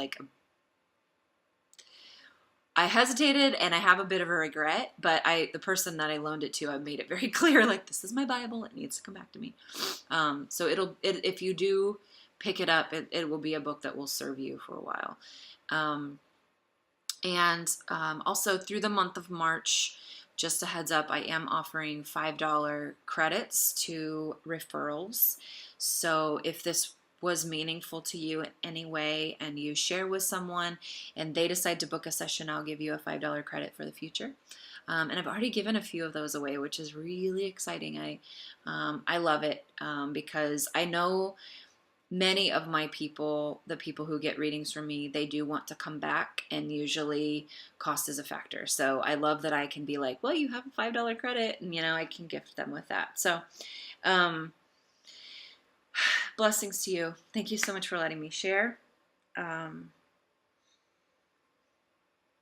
I hesitated and I have a bit of a regret, but the person that I loaned it to, I made it very clear, like, this is my Bible. It needs to come back to me. So if you do pick it up, it will be a book that will serve you for a while. And also through the month of March, just a heads up, I am offering $5 credits to referrals. So if this was meaningful to you in any way and you share with someone and they decide to book a session, I'll give you a $5 credit for the future. And I've already given a few of those away, which is really exciting. I love it because I know many of my people, the people who get readings from me, they do want to come back, and usually cost is a factor. So I love that I can be like, well, you have a $5 credit, and I can gift them with that. So blessings to you. Thank you so much for letting me share. And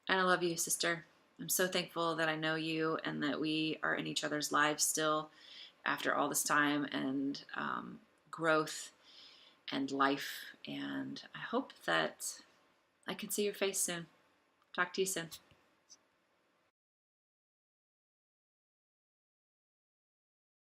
I love you, sister. I'm so thankful that I know you and that we are in each other's lives still after all this time and growth and life, and I hope that I can see your face soon. Talk to you soon.